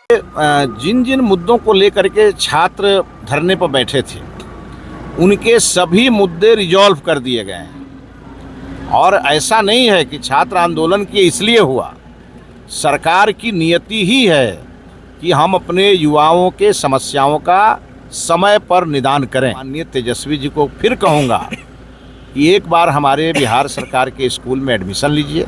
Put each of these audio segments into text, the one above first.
जिन जिन मुद्दों को लेकर के छात्र धरने पर बैठे थे उनके सभी मुद्दे रिजॉल्व कर दिए गए हैं। और ऐसा नहीं है कि छात्र आंदोलन किए इसलिए हुआ, सरकार की नियति ही है कि हम अपने युवाओं के समस्याओं का समय पर निदान करें। माननीय तेजस्वी जी को फिर कहूँगा कि एक बार हमारे बिहार सरकार के स्कूल में एडमिशन लीजिए,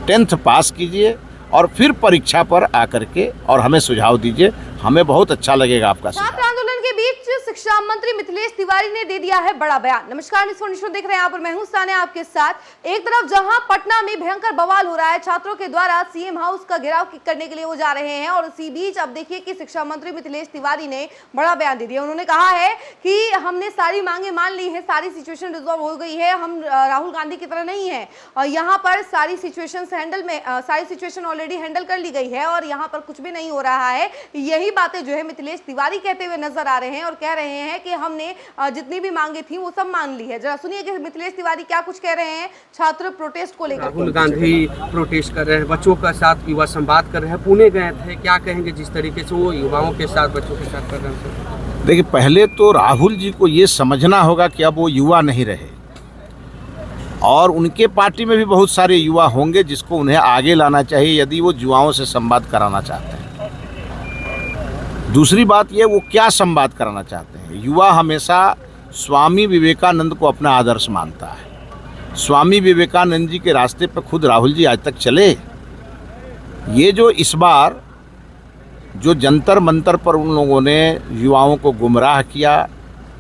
10th पास कीजिए और फिर परीक्षा पर आकर के और हमें सुझाव दीजिए। हमें बहुत अच्छा लगेगा आपका सुझाव। छात्र आंदोलन के बीच शिक्षा मंत्री मिथिलेश तिवारी ने दे दिया है बड़ा बयान। नमस्कार, न्यूज़ देख रहे हैं आप और मैं हूं सानिया आपके साथ। एक तरफ जहां पटना में भयंकर बवाल हो रहा है, छात्रों के द्वारा सीएम हाउस का घेराव करने के लिए वो जा रहे हैं, और इसी बीच अब देखिए कि शिक्षा मंत्री मिथिलेश तिवारी ने बड़ा बयान दे दिया। उन्होंने कहा है कि हमने सारी मांगे मान ली है, सारी सिचुएशन रिजॉल्व हो गई है, हम राहुल गांधी की तरह नहीं है और यहाँ पर सारी सिचुएशन ऑलरेडी हैंडल कर ली गई है और यहाँ पर कुछ भी नहीं हो रहा है। यही बातें जो है मिथिलेश तिवारी कहते हुए नजर आ रहे हैं और कह रहे हैं कि हमने जितनी भी मांगे थी वो सब मान ली है। जरा सुनिए कि मिथिलेश तिवारी क्या कुछ कह रहे हैं छात्र प्रोटेस्ट को लेकर। राहुल गांधी प्रोटेस्ट कर रहे हैं, बच्चों के साथ युवा संवाद कर रहे हैं, पुणे गए थे, क्या कहेंगे जिस तरीके से वो युवाओं के साथ बच्चों के साथ कर रहे हैं? देखिए, पहले तो राहुल जी को ये समझना होगा कि अब वो युवा नहीं रहे और उनके पार्टी में भी बहुत सारे युवा होंगे जिसको उन्हें आगे लाना चाहिए यदि वो युवाओं से संवाद कराना चाहते हैं। दूसरी बात ये, वो क्या संवाद कराना चाहते हैं। युवा हमेशा स्वामी विवेकानंद को अपना आदर्श मानता है। स्वामी विवेकानंद जी के रास्ते पर खुद राहुल जी आज तक चले। ये जो इस बार जो जंतर मंतर पर उन लोगों ने युवाओं को गुमराह किया,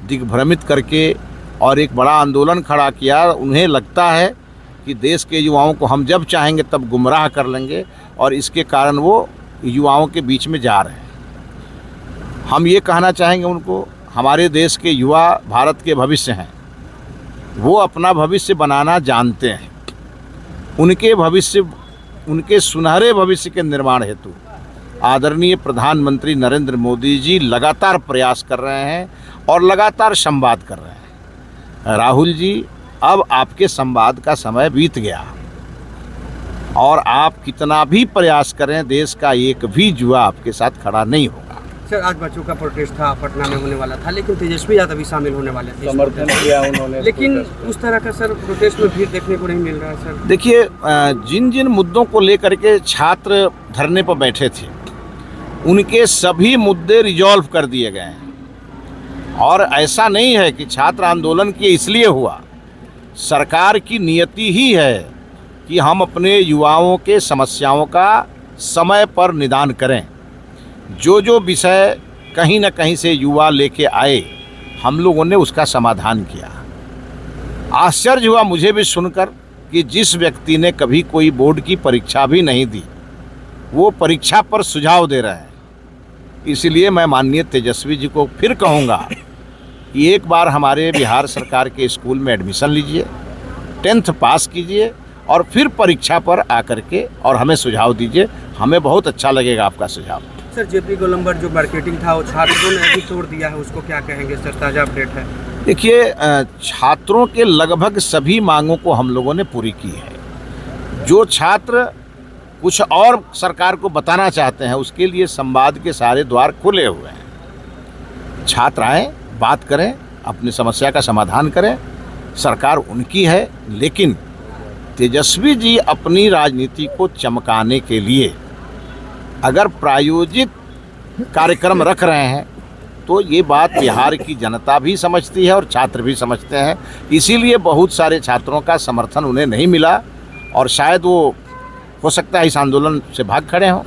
दिग्भ्रमित करके और एक बड़ा आंदोलन खड़ा किया, उन्हें लगता है कि देश के युवाओं को हम जब चाहेंगे तब गुमराह कर लेंगे और इसके कारण वो युवाओं के बीच में जा रहे हैं। हम ये कहना चाहेंगे उनको, हमारे देश के युवा भारत के भविष्य हैं, वो अपना भविष्य बनाना जानते हैं। उनके सुनहरे भविष्य के निर्माण हेतु आदरणीय प्रधानमंत्री नरेंद्र मोदी जी लगातार प्रयास कर रहे हैं और लगातार संवाद कर रहे हैं। राहुल जी, अब आपके संवाद का समय बीत गया और आप कितना भी प्रयास करें, देश का एक भी युवा आपके साथ खड़ा नहीं होगा। सर, आज बच्चों का प्रोटेस्ट था, पटना में होने वाला था, लेकिन तेजस्वी यादव भी शामिल होने वाले थे, समर्थन किया उन्होंने, लेकिन उस तरह का सर प्रोटेस्ट में भीड़ देखने को नहीं मिल रहा है। सर देखिए, जिन जिन मुद्दों को लेकर के छात्र धरने पर बैठे थे उनके सभी मुद्दे रिजॉल्व कर दिए गए हैं। और ऐसा नहीं है कि छात्र आंदोलन किए इसलिए हुआ, सरकार की नियति ही है कि हम अपने युवाओं के समस्याओं का समय पर निदान करें। जो विषय कहीं ना कहीं से युवा लेके आए, हम लोगों ने उसका समाधान किया। आश्चर्य हुआ मुझे भी सुनकर कि जिस व्यक्ति ने कभी कोई बोर्ड की परीक्षा भी नहीं दी, वो परीक्षा पर सुझाव दे रहे हैं। इसलिए मैं माननीय तेजस्वी जी को फिर कहूँगा कि एक बार हमारे बिहार सरकार के स्कूल में एडमिशन लीजिए, 10th पास कीजिए और फिर परीक्षा पर आकर के और हमें सुझाव दीजिए। हमें बहुत अच्छा लगेगा आपका सुझाव। सर, जेपी गोलंबर जो मार्केटिंग था वो छात्रों ने अभी तोड़ दिया है, उसको क्या कहेंगे सर? ताज़ा अपडेट है। देखिए, छात्रों के लगभग सभी मांगों को हम लोगों ने पूरी की है। जो छात्र कुछ और सरकार को बताना चाहते हैं उसके लिए संवाद के सारे द्वार खुले हुए हैं। छात्र आएँ, बात करें, अपनी समस्या का समाधान करें। सरकार उनकी है, लेकिन तेजस्वी जी अपनी राजनीति को चमकाने के लिए अगर प्रायोजित कार्यक्रम रख रहे हैं तो ये बात बिहार की जनता भी समझती है और छात्र भी समझते हैं। इसीलिए बहुत सारे छात्रों का समर्थन उन्हें नहीं मिला और शायद वो हो सकता है इस आंदोलन से भाग खड़े हों।